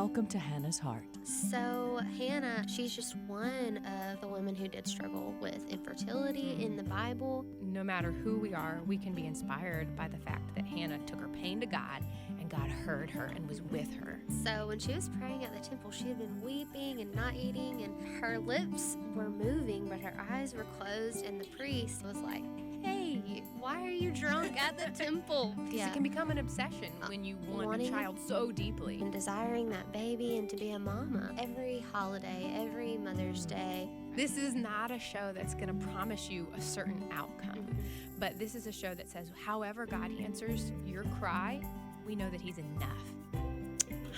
Welcome to Hannah's Heart. So Hannah, she's just one of the women who did struggle with infertility in the Bible. No matter who we are, we can be inspired by the fact that Hannah took her pain to God, and God heard her and was with her. So when she was praying at the temple, she had been weeping and not eating, and her lips were moving, but her eyes were closed, and the priest was like, "Hey, why are you drunk at the temple?" Because it can become an obsession when you want wanting a child so deeply. and desiring that baby and to be a mama. Every holiday, every Mother's Day. This is not a show that's going to promise you a certain outcome, but this is a show that says, however God answers your cry, we know that He's enough.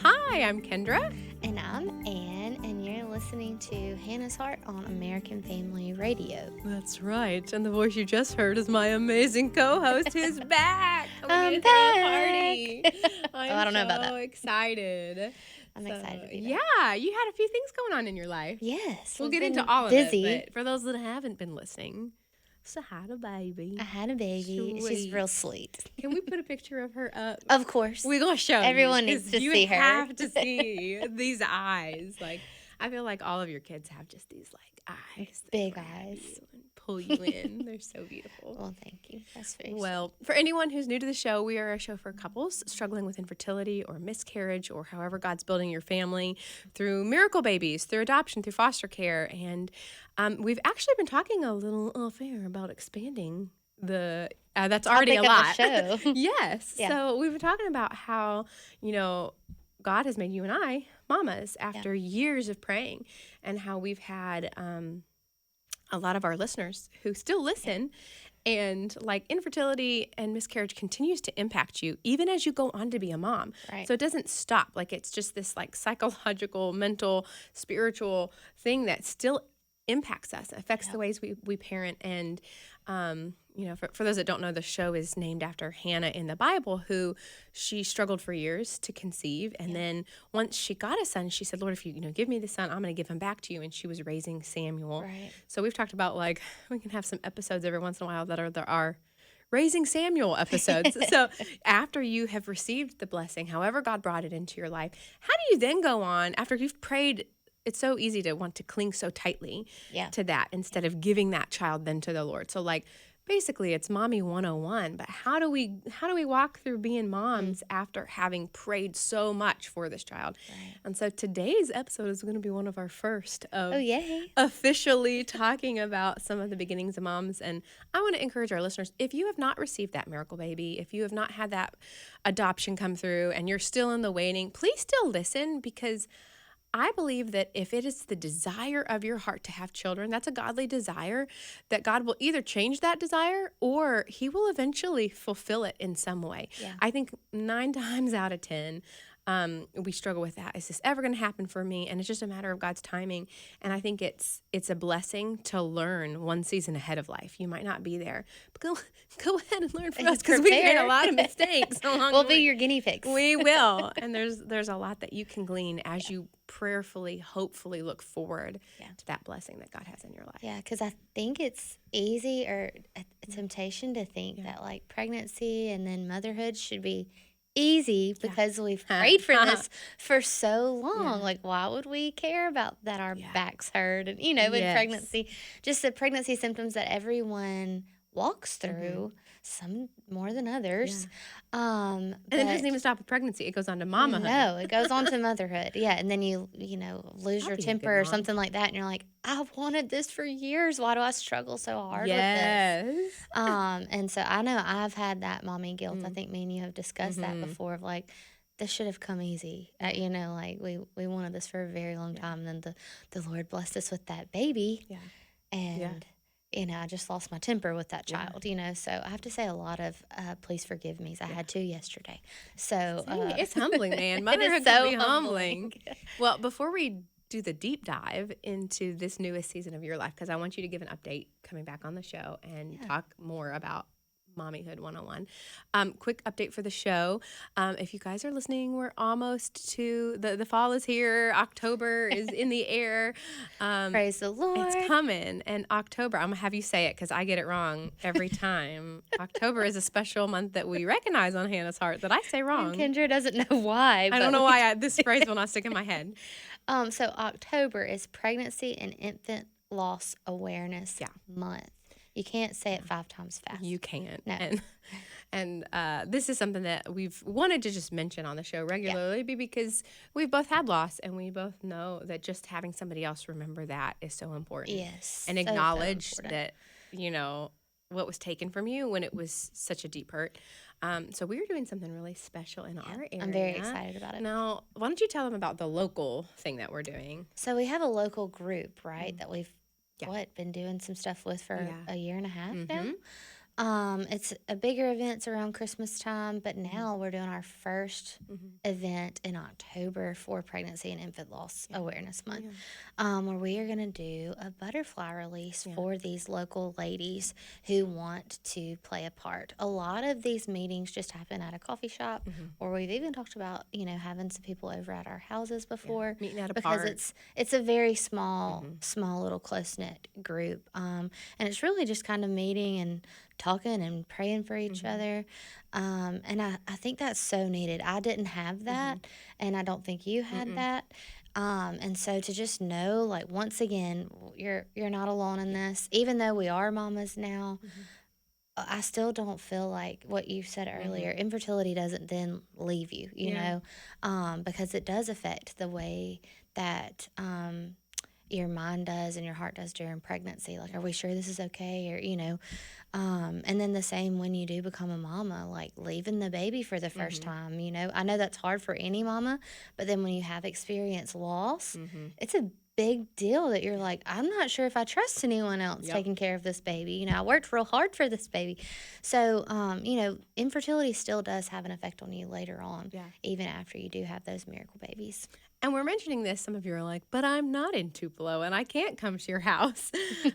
Hi, I'm Kendra. And I'm Anne, and you're listening to Hannah's Heart on American Family Radio. That's right, and the voice you just heard is my amazing co-host who's back. I'm back. I don't know about that. so excited. I'm excited to be back. Yeah, you had a few things going on in your life. Yes. We'll we've get into been all of busy. it, but for those that haven't been listening, so had a baby. I had a baby. She's Sweet. real sweet. Can we put a picture of her up? Of course. We're going to show Everyone you, needs to you see her. You have to see these eyes. Like, I feel like all of your kids have just these, like, eyes. that Big grab eyes. you and pull you in. They're so beautiful. Well, thank you. That's very Well, for anyone who's new to the show, we are a show for couples struggling with infertility or miscarriage or however God's building your family through miracle babies, through adoption, through foster care. And we've actually been talking a little off-air about expanding the that's already a lot. Topic of the show. Yes. Yeah. So we've been talking about how, God has made you and I mamas after years of praying, and how we've had a lot of our listeners who still listen. And like infertility and miscarriage continues to impact you even as you go on to be a mom. Right. So it doesn't stop. Like it's just this like psychological, mental, spiritual thing that still impacts us, affects the ways we parent. And, for those that don't know, the show is named after Hannah in the Bible, who she struggled for years to conceive. And then once she got a son, she said, Lord, if you give me the son, I'm going to give him back to you. And she was raising Samuel. Right. So we've talked about like, we can have some episodes every once in a while that are our Raising Samuel episodes. So after you have received the blessing, however God brought it into your life, how do you then go on after you've prayed? It's so easy to want to cling so tightly to that instead of giving that child then to the Lord. So like basically it's mommy 101, but how do we walk through being moms after having prayed so much for this child? Right. And so today's episode is going to be one of our first of yay. officially talking about some of the beginnings of moms. And I want to encourage our listeners, if you have not received that miracle baby, if you have not had that adoption come through and you're still in the waiting, please still listen, because I believe that if it is the desire of your heart to have children, that's a godly desire, that God will either change that desire or He will eventually fulfill it in some way. Yeah. I think 9 times out of 10, we struggle with that. Is this ever going to happen for me? And it's just a matter of God's timing. And I think it's a blessing to learn one season ahead of life. You might not be there, but go ahead and learn from us, because we made a lot of mistakes along We'll the be way. your guinea pigs. We will. And there's a lot that you can glean as you prayerfully, hopefully look forward to that blessing that God has in your life. Yeah, because I think it's easy or a temptation to think that like pregnancy and then motherhood should be easy because we've prayed for this for so long. Like, why would we care about that our backs hurt? And, in pregnancy, just the pregnancy symptoms that everyone walks through, some more than others. And it doesn't even stop with pregnancy. It goes on to mamahood. No, it goes on to motherhood. Yeah, and then you lose your temper or something like that, and you're like, I've wanted this for years. Why do I struggle so hard with this? And so I know I've had that mommy guilt. I think me and you have discussed that before, of like, this should have come easy. Like we wanted this for a very long time, and then the Lord blessed us with that baby. Yeah. And I just lost my temper with that child, So I have to say a lot of please forgive me's. I had to yesterday. So it's humbling, man. Motherhood can be humbling. Well, before we do the deep dive into this newest season of your life, because I want you to give an update coming back on the show and talk more about Mommyhood 101. Quick update for the show. If you guys are listening, we're almost to the fall is here. October is in the air. Praise the Lord. It's coming. And October, I'm going to have you say it because I get it wrong every time. October is a special month that we recognize on Hannah's Heart that I say wrong. And Kendra doesn't know why. I don't know why this phrase will not stick in my head. So October is Pregnancy and Infant Loss Awareness Month. You can't say it 5 times fast. You can't. No. And this is something that we've wanted to just mention on the show regularly because we've both had loss and we both know that just having somebody else remember that is so important. Yes. And acknowledge that, you know, what was taken from you when it was such a deep hurt. So we are doing something really special in our area. I'm very excited about it. Now, why don't you tell them about the local thing that we're doing? So we have a local group, right, that we've been doing some stuff with for a year and a half now. It's a bigger events around Christmas time, but now we're doing our first event in October for Pregnancy and Infant Loss Awareness Month, where we are going to do a butterfly release for these local ladies who want to play a part. A lot of these meetings just happen at a coffee shop, or we've even talked about, you know, having some people over at our houses before, meeting at a because park. it's a very small little close-knit group, and it's really just kind of meeting and talking and praying for each other. And I think that's so needed. I didn't have that, and I don't think you had that. And so to just know, like, once again, you're not alone in this. Even though we are mamas now, I still don't feel like what you said earlier, infertility doesn't then leave you, you know, because it does affect the way that your mind does and your heart does during pregnancy. Like, are we sure this is okay? Or, you know, and then the same when you do become a mama, like leaving the baby for the first time, you know. I know that's hard for any mama, but then when you have experienced loss, it's a big deal that you're like, I'm not sure if I trust anyone else taking care of this baby. You know, I worked real hard for this baby. So, you know, infertility still does have an effect on you later on, even after you do have those miracle babies. And we're mentioning this, some of you are like, but I'm not in Tupelo and I can't come to your house.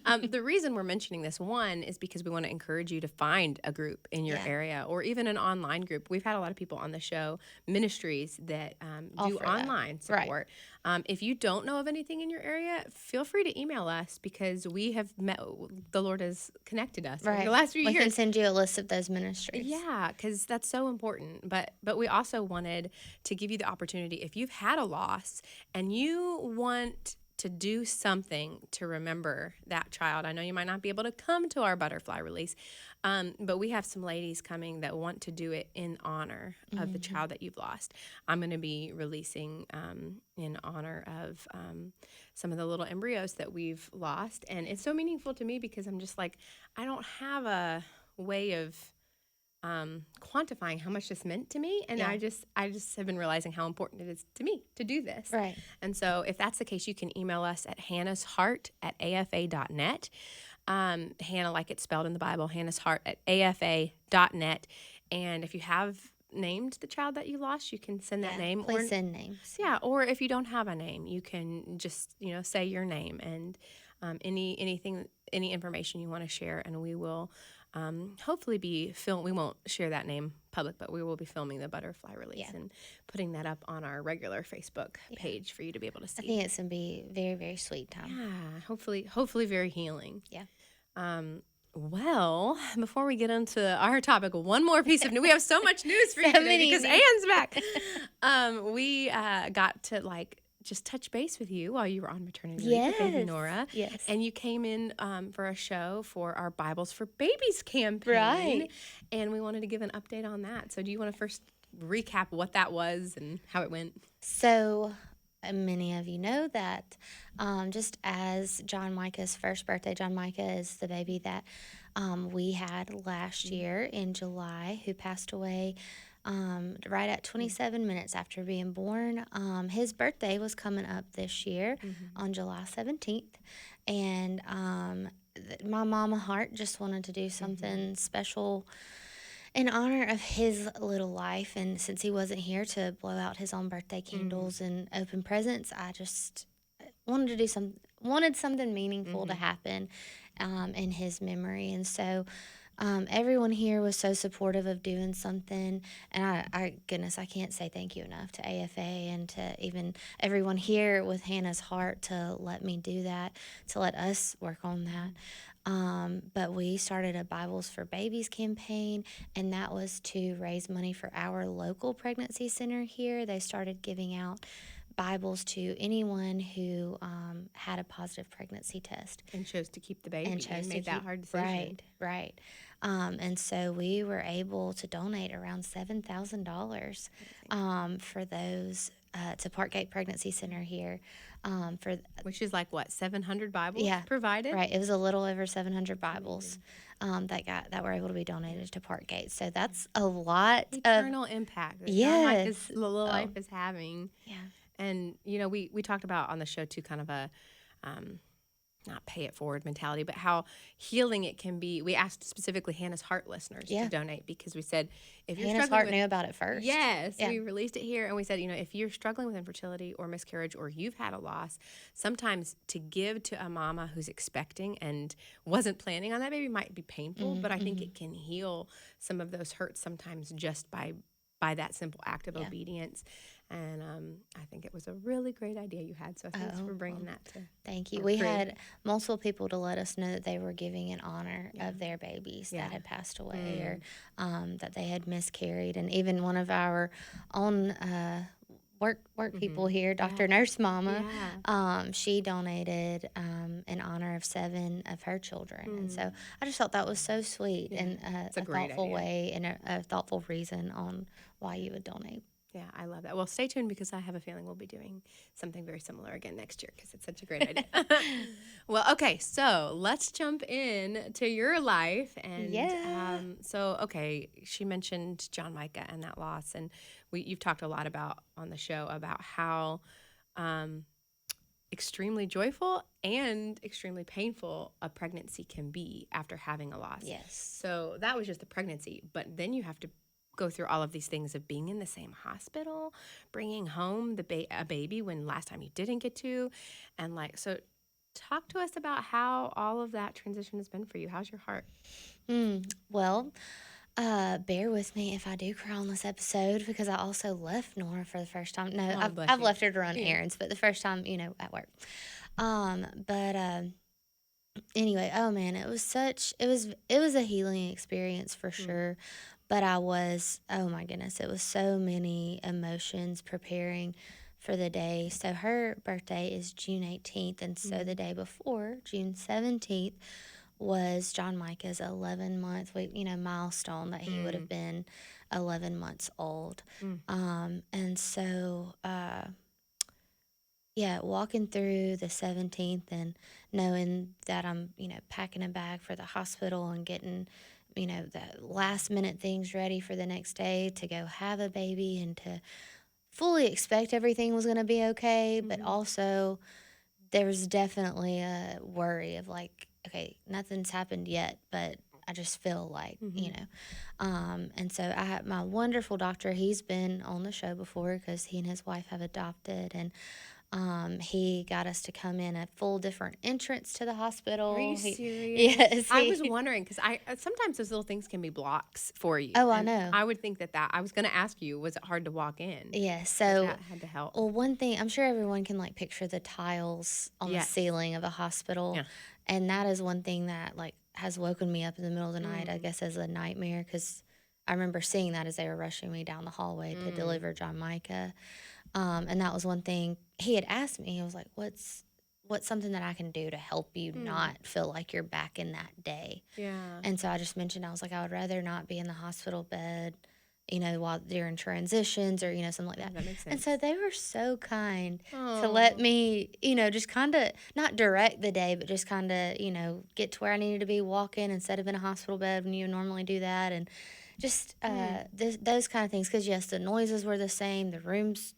The reason we're mentioning this, one, is because we want to encourage you to find a group in your area or even an online group. We've had a lot of people on the show, ministries that do online support. Right. If you don't know of anything in your area, feel free to email us because we have met, the Lord has connected us over the last few years. We can send you a list of those ministries. Yeah, because that's so important. But we also wanted to give you the opportunity, if you've had a loss, and you want to do something to remember that child. I know you might not be able to come to our butterfly release, but we have some ladies coming that want to do it in honor of the child that you've lost. I'm going to be releasing in honor of some of the little embryos that we've lost. And it's so meaningful to me because I'm just like, I don't have a way of quantifying how much this meant to me, and I just have been realizing how important it is to me to do this. Right. And so if that's the case, you can email us at hannahsheart@afa.net. Hannah, like it's spelled in the Bible, hannahsheart@afa.net. And if you have named the child that you lost, you can send that name. Please send names. Yeah, or if you don't have a name, you can just, you know, say your name and any information you want to share, and we will hopefully be we won't share that name public, but we will be filming the butterfly release and putting that up on our regular Facebook page for you to be able to see. I think it's going to be very, very sweet time. Yeah, hopefully very healing. Yeah. Well, before we get into our topic, one more piece of news. We have so much news for you today because Anne's back. We got to just touch base with you while you were on maternity leave with baby Nora. Yes. And you came in for a show for our Bibles for Babies campaign. Right. And we wanted to give an update on that. So do you want to first recap what that was and how it went? So many of you know that just as John Micah's first birthday, John Micah is the baby that we had last year in July, who passed away right at 27 minutes after being born. His birthday was coming up this year on July 17th. And my mama heart just wanted to do something special in honor of his little life. And since he wasn't here to blow out his own birthday candles and open presents, I just wanted to do wanted something meaningful to happen in his memory. And so Everyone here was so supportive of doing something, and goodness, I can't say thank you enough to AFA and to even everyone here with Hannah's heart to let me do that, to let us work on that. But we started a Bibles for Babies campaign, and that was to raise money for our local pregnancy center here. They started giving out Bibles to anyone who had a positive pregnancy test and chose to keep the baby and chose made to that keep hard decision. right. And so we were able to donate around $7,000 for those to Parkgate Pregnancy Center here. Which is like what, 700 Bibles Yeah, provided? right. It was a little over 700 Bibles that were able to be donated to Parkgate. So that's a lot Eternal impact that John Micah's little life is having. Yeah. And, we talked about on the show too, kind of a not pay it forward mentality, but how healing it can be. We asked specifically Hannah's Heart listeners to donate because we said, if you're Hannah's struggling Heart knew about it first. Yes, we released it here, and we said, if you're struggling with infertility or miscarriage, or you've had a loss, sometimes to give to a mama who's expecting and wasn't planning on that baby might be painful, but I think it can heal some of those hurts sometimes just by that simple act of obedience. And I think it was a really great idea you had. So thanks for bringing that to. Thank you. We had multiple people to let us know that they were giving in honor of their babies that had passed away or that they had miscarried. And even one of our own work people here, Dr. Nurse Mama, she donated in honor of 7 of her children. And so I just thought that was so sweet and a thoughtful way and a thoughtful reason on why you would donate. Yeah, I love that. Well, stay tuned because I have a feeling we'll be doing something very similar again next year because it's such a great idea. Well, okay, so let's jump in to your life. And she mentioned John Micah and that loss. And you've talked a lot about on the show about how extremely joyful and extremely painful a pregnancy can be after having a loss. Yes. So that was just the pregnancy, but then you have to go through all of these things of being in the same hospital, bringing home a baby when last time you didn't get to, and so talk to us about how all of that transition has been for you. How's your heart? Well, bear with me if I do cry on this episode because I also left Nora for the first time. No, I've left her to run errands, but the first time, at work. Anyway, oh man, it was a healing experience for sure. But oh my goodness, it was so many emotions preparing for the day. So her birthday is June 18th, and so the day before, June 17th, was John Micah's 11-month, milestone that he would have been 11 months old. And so, walking through the 17th and knowing that I'm, packing a bag for the hospital and getting, the last minute things ready for the next day to go have a baby and to fully expect everything was going to be okay. But also there was definitely a worry of okay, nothing's happened yet, but I just feel like, and so I had my wonderful doctor. He's been on the show before because he and his wife have adopted, and he got us to come in a full different entrance to the hospital. Are you serious? Yes. I was wondering because sometimes those little things can be blocks for you. Oh, I know. I would think that I was going to ask you, was it hard to walk in? Yeah, so that had to help. Well, one thing, I'm sure everyone can picture the tiles on the ceiling of a hospital, and that is one thing that has woken me up in the middle of the night, I guess, as a nightmare, because I remember seeing that as they were rushing me down the hallway to deliver John Micah. And that was one thing he had asked me. He was like, what's something that I can do to help you not feel like you're back in that day? Yeah. And so I just mentioned, I was like, I would rather not be in the hospital bed, while during transitions or, something like that. That makes sense. And so they were so kind to let me, just kind of not direct the day, but just kind of, get to where I needed to be walking instead of in a hospital bed when you normally do that. And just those kind of things. Because, yes, the noises were the same. The rooms,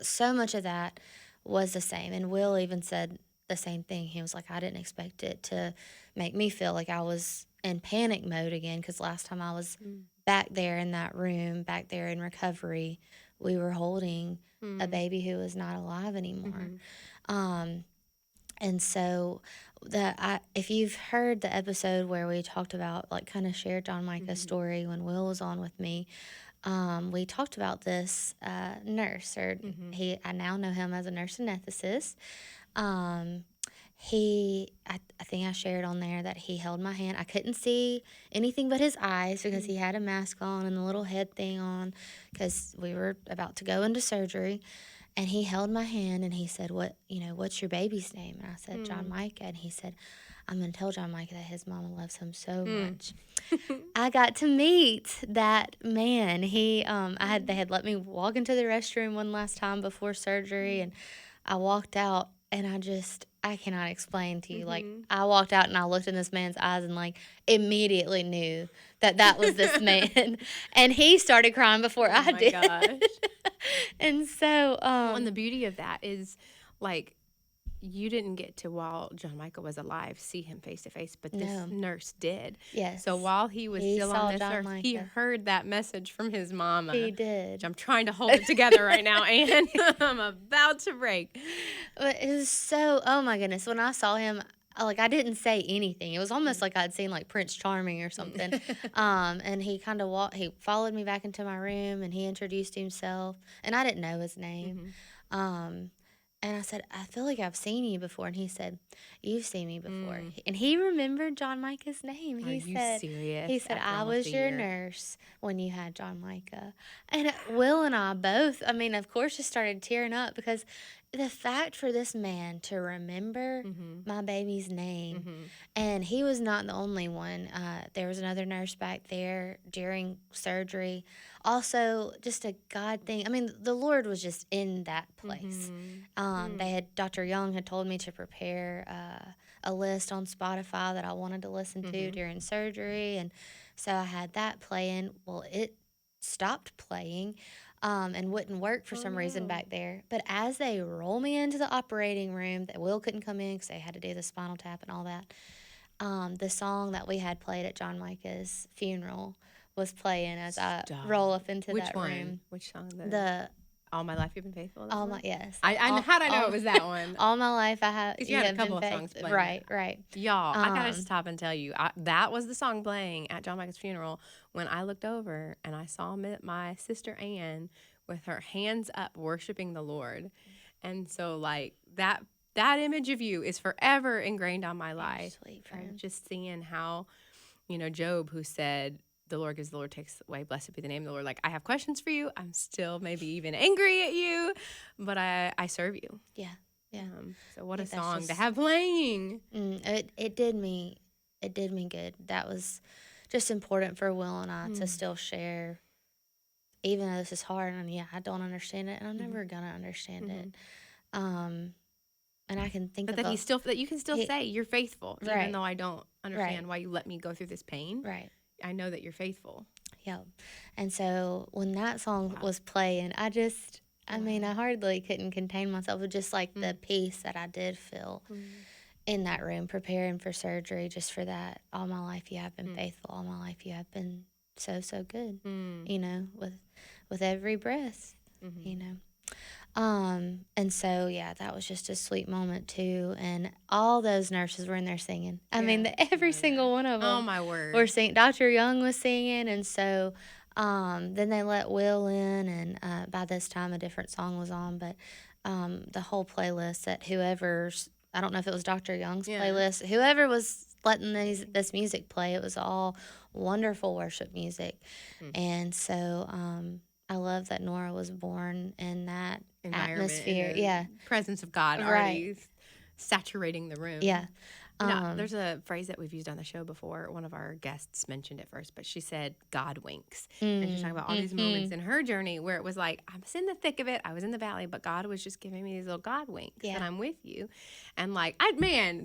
so much of that was the same. And Will even said the same thing. He was like, I didn't expect it to make me feel like I was in panic mode again, because last time I was back there in that room, back there in recovery, we were holding a baby who was not alive anymore. And so if you've heard the episode where we talked about, like, kind of shared John Micah's story when Will was on with me, we talked about this nurse, or I now know him as a nurse anesthetist. Um, I think I shared on there that he held my hand. I couldn't see anything but his eyes because he had a mask on and the little head thing on, because we were about to go into surgery. And he held my hand and he said, what's your baby's name? And I said, John Micah. And he said, I'm going to tell John Micah that his mama loves him so much. I got to meet that man. They had let me walk into the restroom one last time before surgery, and I walked out, and I cannot explain to you. Like, I walked out and I looked in this man's eyes and, like, immediately knew that was this man. And he started crying before I did. Oh my gosh. And so, and the beauty of that is, like, you didn't get to, while John Micah was alive, see him face to face, but this nurse did. Yes. So while he was still on this earth, he heard that message from his mama. He did. Which I'm trying to hold it together right now, Anne. I'm about to break. But it was so, oh my goodness, when I saw him, I didn't say anything. It was almost like I'd seen, like, Prince Charming or something. And he kind of he followed me back into my room, and he introduced himself, and I didn't know his name. And I said, I feel like I've seen you before. And he said, you've seen me before. And he remembered John Micah's name. Are you serious? He said, I was your nurse when you had John Micah. And Will and I both, of course, just started tearing up, because the fact for this man to remember my baby's name, and he was not the only one. There was another nurse back there during surgery. Also, just a God thing. The Lord was just in that place. Dr. Young had told me to prepare a list on Spotify that I wanted to listen to during surgery, and so I had that playing. Well, it stopped playing. And wouldn't work for some reason back there. But as they roll me into the operating room, that Will couldn't come in because they had to do the spinal tap and all that. The song that we had played at John Micah's funeral was playing as I roll up into that room. Which song? The All My Life You've Been Faithful? Yes. How'd I know it was that one? All My Life I have. Because you had a couple of songs playing. Right. Y'all, I gotta stop and tell you, that was the song playing at John Micah's funeral when I looked over and I saw my sister Anne with her hands up worshiping the Lord. And so, like, that image of you is forever ingrained on my life. Sweet, just seeing how, Job, who said, the Lord gives, the Lord takes away, blessed be the name of the Lord. Like, I have questions for you. I'm still maybe even angry at you, but I serve you. Yeah. So what a song to have playing. It did me good. That was just important for Will and I to still share, even though this is hard, and I don't understand it, and I'm never gonna understand it. And I can think but that you can still say you're faithful, even though I don't understand why you let me go through this pain. Right. I know that you're faithful. Yeah. And so when that song was playing, I hardly couldn't contain myself. It was just like the peace that I did feel in that room preparing for surgery, just for that. All my life you have been faithful. All my life you have been so, so good, with every breath, And so, that was just a sweet moment too. And all those nurses were in there singing. Every single one of them. Oh, my word. Were singing. Dr. Young was singing. And so, then they let Will in, and by this time a different song was on, but the whole playlist that I don't know if it was Dr. Young's playlist, whoever was letting this music play, it was all wonderful worship music. And so, I love that Nora was born in that atmosphere. Presence of God already saturating the room. Yeah. There's a phrase that we've used on the show before. One of our guests mentioned it first, but she said, God winks. And she's talking about all these moments in her journey where it was like, I was in the thick of it, I was in the valley, but God was just giving me these little God winks, and I'm with you. And like,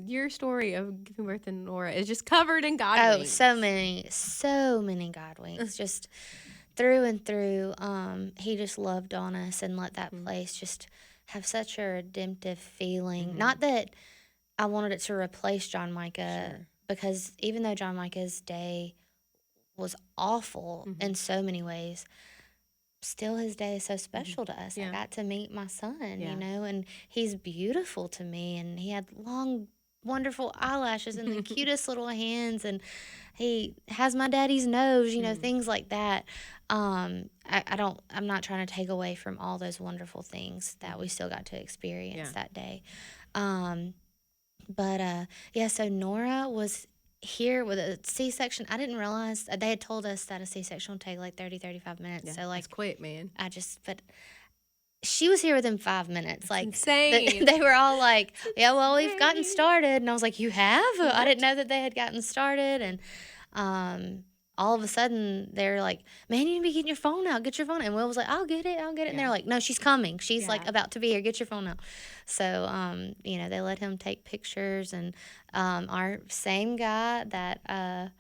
your story of giving birth to Nora is just covered in God winks. So many God winks. Just through and through. He just loved on us and let that place just have such a redemptive feeling. Not that I wanted it to replace John Micah, because even though John Micah's day was awful in so many ways, still his day is so special to us. I got to meet my son, and he's beautiful to me, and he had long, wonderful eyelashes and the cutest little hands, and he has my daddy's nose, things like that. I'm not trying to take away from all those wonderful things that we still got to experience that day. So Nora was here with a C-section. I didn't realize they had told us that a C-section would take like 30-35 minutes. Yeah, so like, that's quick, man. But she was here within 5 minutes. That's like insane. They were all like, yeah, well, we've gotten started. And I was like, you have? What? I didn't know that they had gotten started. And all of a sudden they're like, man, you need to be getting your phone out. Get your phone out. And Will was like, I'll get it. And they're like, no, she's coming. She's like about to be here. Get your phone out. So, they let him take pictures. And our same guy that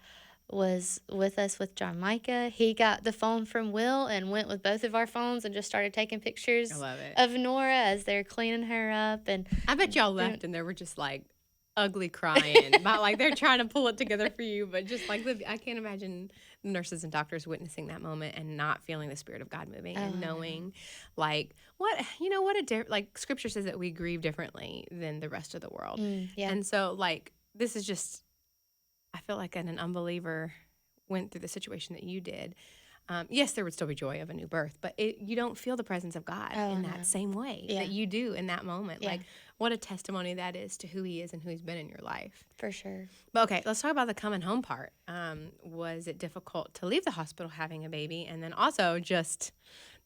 was with us with John Micah, he got the phone from Will and went with both of our phones and just started taking pictures of Nora as they're cleaning her up. And I bet y'all left and they were just like ugly crying about like they're trying to pull it together for you, but just like I can't imagine nurses and doctors witnessing that moment and not feeling the Spirit of God moving and knowing like like Scripture says that we grieve differently than the rest of the world. And so like this is just, I feel like an unbeliever went through the situation that you did. Yes, there would still be joy of a new birth, but you don't feel the presence of God in that same way that you do in that moment. Like, what a testimony that is to who He is and who He's been in your life. For sure. But okay, let's talk about the coming home part. Was it difficult to leave the hospital having a baby? And then also this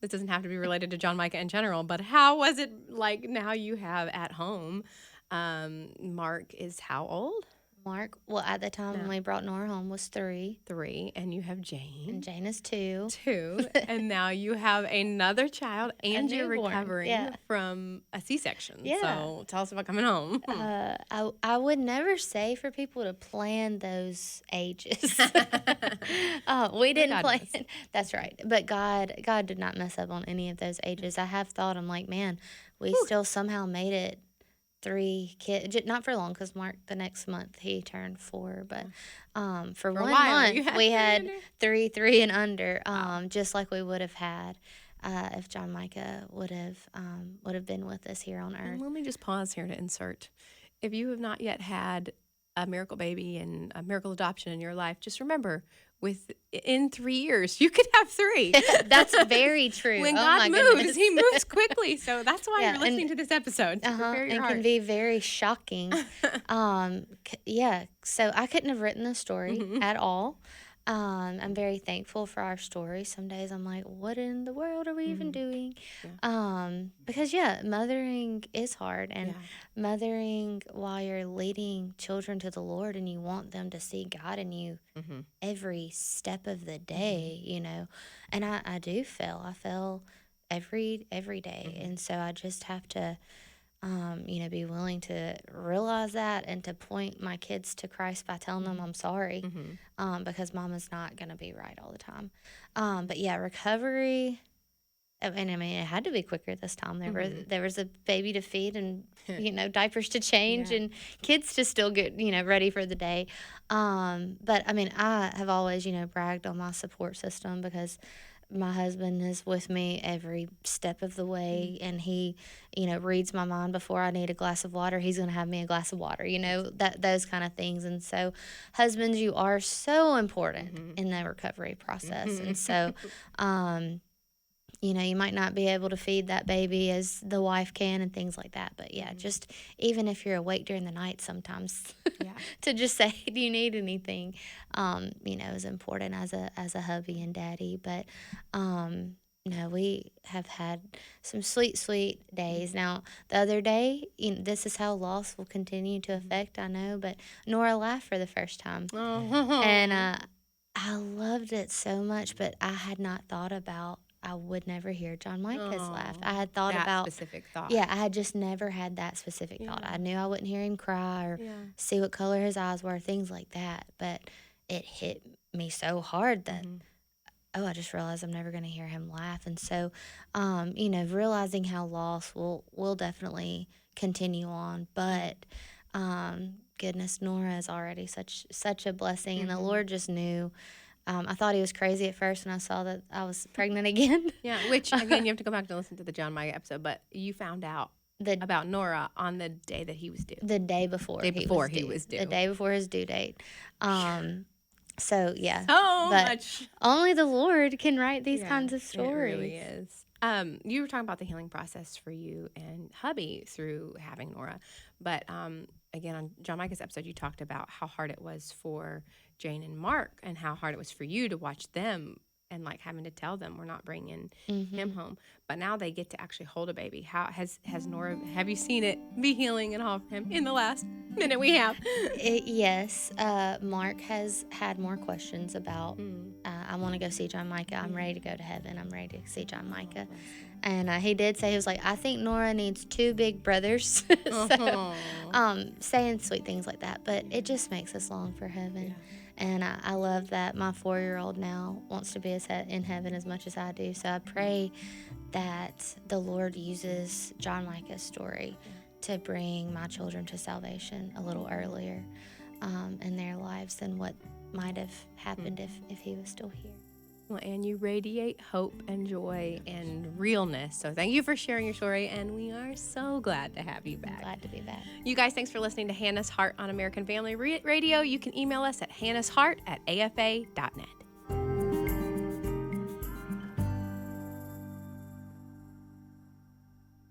doesn't have to be related to John Micah in general, but how was it like now you have at home? Mark is how old? Mark, well, at the time when we brought Nora home, was 3. 3, and you have Jane. And Jane is 2. 2, and now you have another child, and you're recovering from a C-section. Yeah. So tell us about coming home. I would never say for people to plan those ages. We didn't plan. That's right. But God did not mess up on any of those ages. I have thought, I'm like, man, we still somehow made it 3 kids, not for long, because Mark, the next month, he turned 4. But for 1 month, we had 3 and under, just like we would have had if John Micah would have been with us here on earth. And let me just pause here to insert. If you have not yet had a miracle baby and a miracle adoption in your life, just remember, in 3 years, you could have 3. That's very true. When God moves, He moves quickly. So that's why you're listening to this episode. It can be very shocking. So I couldn't have written the story at all. I'm very thankful for our story. Some days I'm like, what in the world are we even doing? Because mothering is hard, and mothering while you're leading children to the Lord and you want them to see God in you every step of the day, and I do fail. I fail every day. And so I just have to be willing to realize that and to point my kids to Christ by telling them I'm sorry, because mama's not going to be right all the time. Recovery, it had to be quicker this time. There was a baby to feed and, diapers to change and kids to still get, ready for the day. But I have always, bragged on my support system, because my husband is with me every step of the way, and he, reads my mind. Before I need a glass of water, he's going to have me a glass of water, those kind of things. And so, husbands, you are so important in the recovery process. And so, you might not be able to feed that baby as the wife can and things like that. But just even if you're awake during the night sometimes, to just say, do you need anything, is important as a hubby and daddy. But, we have had some sweet, sweet days. Now, the other day, this is how loss will continue to affect, I know, but Nora laughed for the first time. And I loved it so much, but I had not thought about I would never hear John Micah's laugh. I had thought about specific thought. Yeah, I had just never had that specific thought. I knew I wouldn't hear him cry or see what color his eyes were, things like that. But it hit me so hard that I just realized I'm never going to hear him laugh. And so, realizing how loss will definitely continue on. But goodness, Nora is already such a blessing, and the Lord just knew. I thought he was crazy at first when I saw that I was pregnant again. Yeah, which, again, you have to go back and listen to the John Micah episode, but you found out about Nora on the day that he was due. The day before he was due. The day before his due date. So, yeah. Much. Only the Lord can write these kinds of stories. It really is. You were talking about the healing process for you and hubby through having Nora. But again, on John Micah's episode, you talked about how hard it was for Jane and Mark and how hard it was for you to watch them and like having to tell them we're not bringing him home. But now they get to actually hold a baby. How has Nora, have you seen it be healing and all for him in the last minute we have? Yes. Mark has had more questions about, I want to go see John Micah. I'm ready to go to heaven. I'm ready to see John Micah. And he did say, he was like, I think Nora needs 2 big brothers. So, saying sweet things like that. But it just makes us long for heaven. Yeah. And I love that my 4-year-old now wants to be in heaven as much as I do. So I pray that the Lord uses John Micah's story to bring my children to salvation a little earlier in their lives than what might have happened if he was still here. Well, Anne, you radiate hope and joy and realness. So thank you for sharing your story, and we are so glad to have you back. Glad to be back. You guys, thanks for listening to Hannah's Heart on American Family Radio. You can email us at hannahsheart@afa.net.